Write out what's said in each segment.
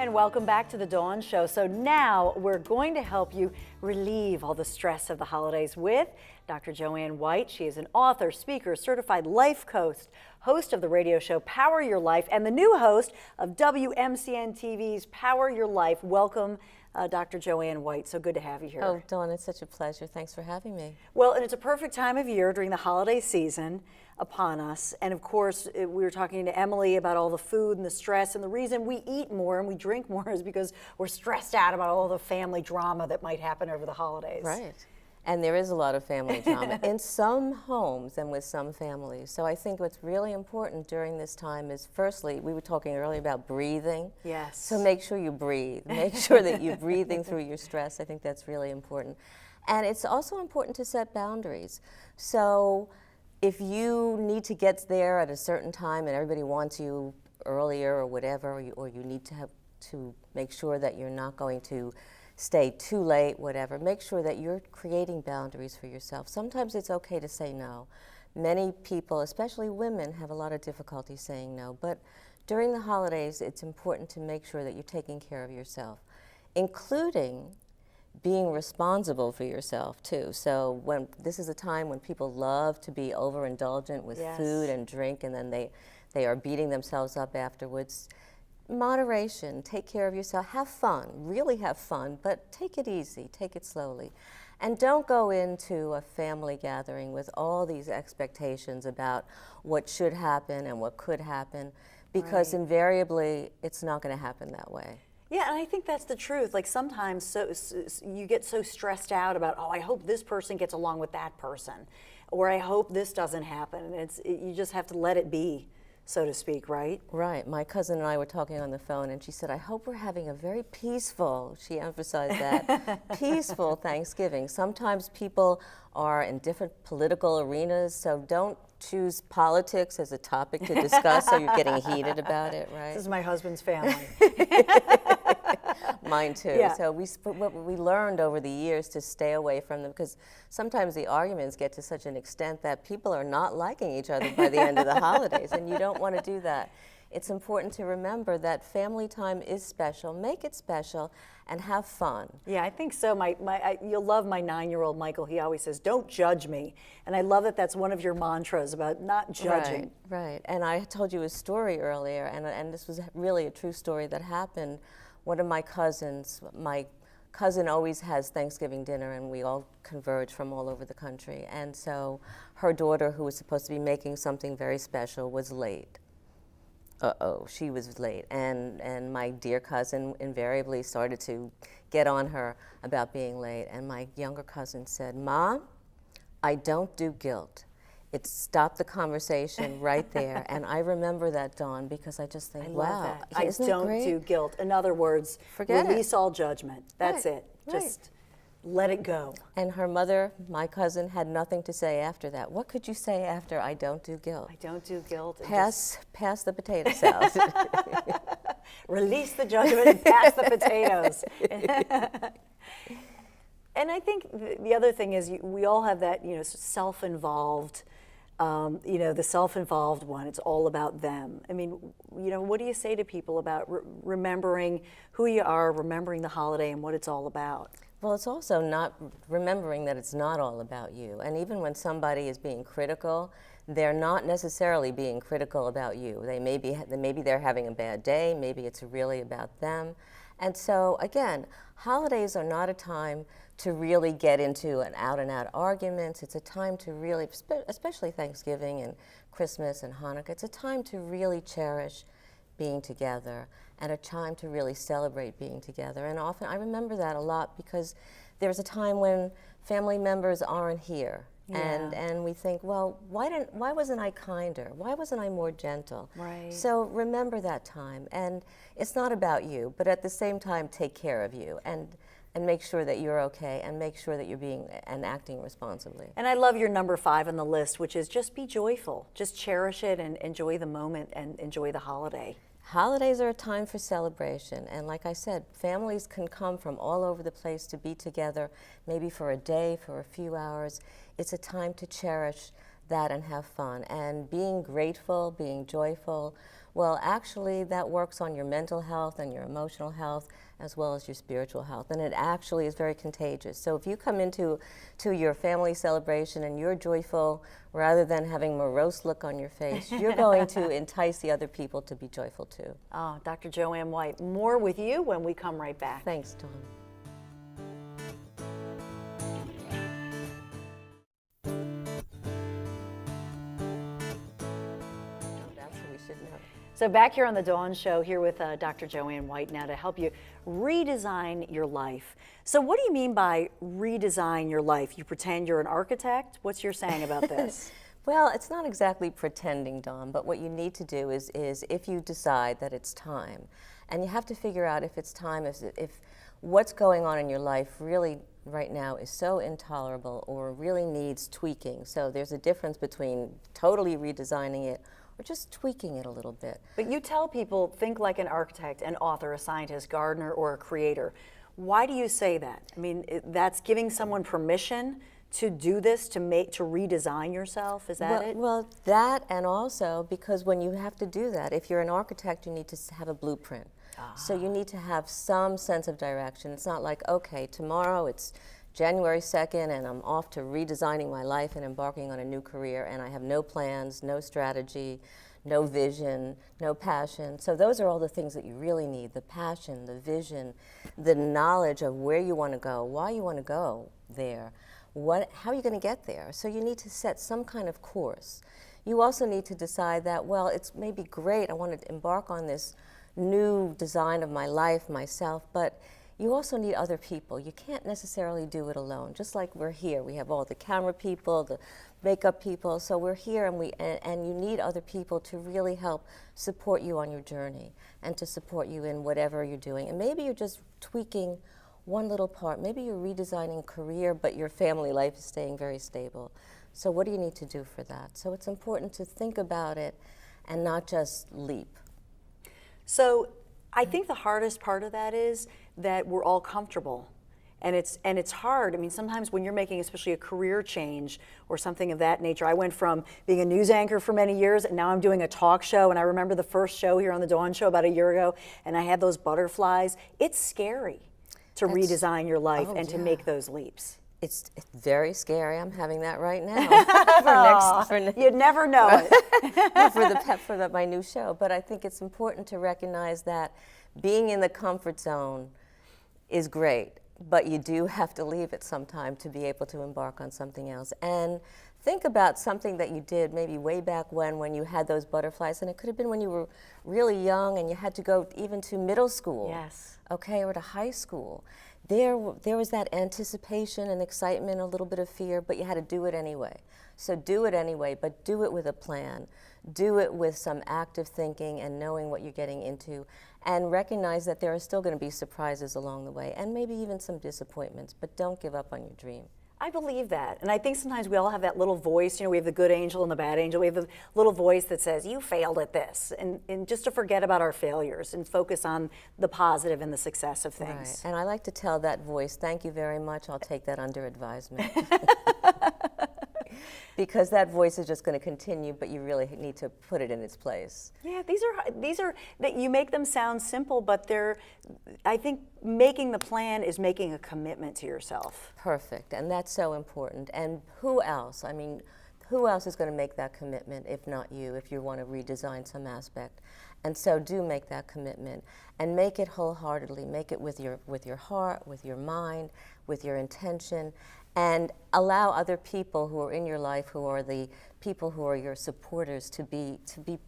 And welcome back to the Dawn Show. So now we're going to help you relieve all the stress of the holidays with Dr. Joanne White. She is an author, speaker, certified life coach, host of the radio show Power Your Life, and the new host of WMCN TV's Power Your Life. Welcome, Dr. Joanne White. So good to have you here. Oh, Dawn, it's such a pleasure. Thanks for having me. Well, and it's a perfect time of year during the holiday season upon us. And of course, we were talking to Emily about all the food and the stress, and the reason we eat more and we drink more is because we're stressed out about all the family drama that might happen over the holidays. Right. And there is a lot of family drama in some homes and with some families. So I think what's really important during this time is, firstly, we were talking earlier about breathing. Yes. So make sure you breathe. Make sure that you're breathing through your stress. I think that's really important. And it's also important to set boundaries. So if you need to get there at a certain time and everybody wants you earlier or whatever, or you need to have to make sure that you're not going to stay too late, whatever, make sure that you're creating boundaries for yourself. Sometimes it's okay to say no. Many people, especially women, have a lot of difficulty saying no, but during the holidays, it's important to make sure that you're taking care of yourself, including being responsible for yourself too. So when this is a time when people love to be overindulgent with Yes. food and drink, and then they are beating themselves up afterwards. Moderation, take care of yourself, have fun, really have fun, but take it easy, take it slowly. And don't go into a family gathering with all these expectations about what should happen and what could happen, because Right. invariably it's not going to happen that way. Yeah, and I think that's the truth. Like sometimes you get so stressed out about, oh, I hope this person gets along with that person, or I hope this doesn't happen. And you just have to let it be, so to speak, right? Right. My cousin and I were talking on the phone, and she said, I hope we're having a very peaceful, she emphasized that, peaceful Thanksgiving. Sometimes people are in different political arenas, so don't choose politics as a topic to discuss so you're getting heated about it, right? This is my husband's family. Mine too. Yeah. So what we learned over the years to stay away from them, because sometimes the arguments get to such an extent that people are not liking each other by the end of the holidays, and you don't want to do that. It's important to remember that family time is special. Make it special and have fun. Yeah, I think so. You'll love my 9-year-old Michael. He always says, don't judge me. And I love that that's one of your mantras about not judging. Right. And I told you a story earlier, and this was really a true story that happened. One of my cousin always has Thanksgiving dinner, and we all converge from all over the country. And so her daughter, who was supposed to be making something very special, was late. She was late. And my dear cousin invariably started to get on her about being late. And my younger cousin said, Mom, I don't do guilt. It stopped the conversation right there. And I remember that, Dawn, because I just think, I love wow. that. I Isn't it don't great? do guilt. In other words, Forget it. release all judgment. That's Right, it. right. Just let it go. And her mother, my cousin, had nothing to say after that. What could you say after I don't do guilt? I don't do guilt. And Pass the potato salad. release the judgment and pass the potatoes. And I think the other thing is we all have that, self-involved, the self-involved one. It's all about them. I mean, what do you say to people about remembering who you are, remembering the holiday and what it's all about? Well, it's also not remembering that it's not all about you. And even when somebody is being critical, they're not necessarily being critical about you. Maybe they're having a bad day. Maybe it's really about them. And so, again, holidays are not a time to really get into an out-and-out arguments. It's a time to really, especially Thanksgiving and Christmas and Hanukkah, it's a time to really cherish being together and a time to really celebrate being together. And often, I remember that a lot because there's a time when family members aren't here. Yeah. And we think, well, why wasn't I kinder? Why wasn't I more gentle? Right. So remember that time. And it's not about you, but at the same time, take care of you and make sure that you're okay and make sure that you're being and acting responsibly. And I love your number 5 on the list, which is just be joyful. Just cherish it and enjoy the moment and enjoy the holiday. Holidays are a time for celebration, and like I said, families can come from all over the place to be together, maybe for a day, for a few hours. It's a time to cherish that and have fun. And being grateful, being joyful, well, actually that works on your mental health and your emotional health as well as your spiritual health. And it actually is very contagious. So if you come into your family celebration and you're joyful rather than having a morose look on your face, you're going to entice the other people to be joyful too. Oh, Dr. Joanne White, more with you when we come right back. Thanks, Dawn. So back here on the Dawn Show, here with Dr. Joanne White now to help you redesign your life. So what do you mean by redesign your life? You pretend you're an architect? What's your saying about this? Well, it's not exactly pretending, Dawn, but what you need to do is if you decide that it's time, and you have to figure out if it's time, if what's going on in your life really right now is so intolerable or really needs tweaking. So there's a difference between totally redesigning it or just tweaking it a little bit. But you tell people, think like an architect, an author, a scientist, gardener, or a creator. Why do you say that? I mean, that's giving someone permission to do this, to redesign yourself? Is that it? Well, that, and also because when you have to do that, if you're an architect, you need to have a blueprint. So you need to have some sense of direction. It's not like, okay, tomorrow it's January 2nd and I'm off to redesigning my life and embarking on a new career, and I have no plans, no strategy, no vision, no passion. So those are all the things that you really need: the passion, the vision, the knowledge of where you want to go, why you want to go there, how are you going to get there. So you need to set some kind of course. You also need to decide that, well, it's maybe great, I want to embark on this new design of my life, myself, but you also need other people. You can't necessarily do it alone. Just like we're here, we have all the camera people, the makeup people, so we're here, and you need other people to really help support you on your journey and to support you in whatever you're doing. And maybe you're just tweaking one little part. Maybe you're redesigning career, but your family life is staying very stable. So what do you need to do for that? So it's important to think about it and not just leap. So I think the hardest part of that is that we're all comfortable. And it's hard. I mean, sometimes when you're making especially a career change or something of that nature. I went from being a news anchor for many years, and now I'm doing a talk show. And I remember the first show here on the Dawn Show about a year ago, and I had those butterflies. It's scary to redesign your life and to make those leaps. It's very scary. I'm having that right now. You'd never know it. for my new show. But I think it's important to recognize that being in the comfort zone is great, but you do have to leave it sometime to be able to embark on something else. And think about something that you did maybe way back when you had those butterflies, and it could have been when you were really young and you had to go even to middle school. Yes. Okay, or to high school. There was that anticipation and excitement, a little bit of fear, but you had to do it anyway. So do it anyway, but do it with a plan. Do it with some active thinking and knowing what you're getting into, and recognize that there are still going to be surprises along the way and maybe even some disappointments, but don't give up on your dream. I believe that. And I think sometimes we all have that little voice. You know, we have the good angel and the bad angel. We have the little voice that says, you failed at this. And just to forget about our failures and focus on the positive and the success of things. Right. And I like to tell that voice, thank you very much. I'll take that under advisement. Because that voice is just going to continue, but you really need to put it in its place. Yeah, these are that you make them sound simple, but I think making the plan is making a commitment to yourself. Perfect, and that's so important. And who else? I mean, who else is going to make that commitment if not you, if you want to redesign some aspect? And so do make that commitment and make it wholeheartedly. Make it with your heart, with your mind, with your intention, and allow other people who are in your life, who are the people who are your supporters, to be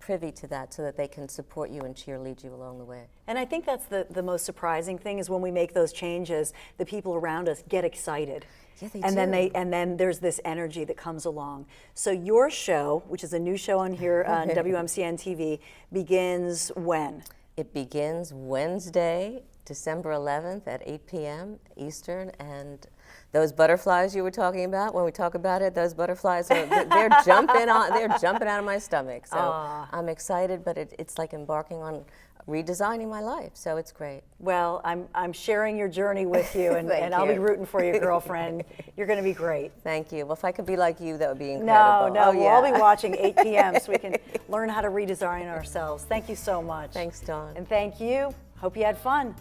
privy to that, so that they can support you and cheerlead you along the way. And I think that's the most surprising thing, is when we make those changes, the people around us get excited. Yeah, they and do. Then there's this energy that comes along. So your show, which is a new show on here on WMCN TV, begins when? It begins Wednesday, December 11th at 8 p.m. Eastern, and those butterflies you were talking about, when we talk about it, those butterflies, they're jumping out of my stomach. So I'm excited, but it's like embarking on redesigning my life. So it's great. Well, I'm sharing your journey with you, and I'll be rooting for you, girlfriend. You're going to be great. Thank you. Well, if I could be like you, that would be incredible. No, we'll all be watching 8 p.m. so we can learn how to redesign ourselves. Thank you so much. Thanks, Dawn. And thank you. Hope you had fun.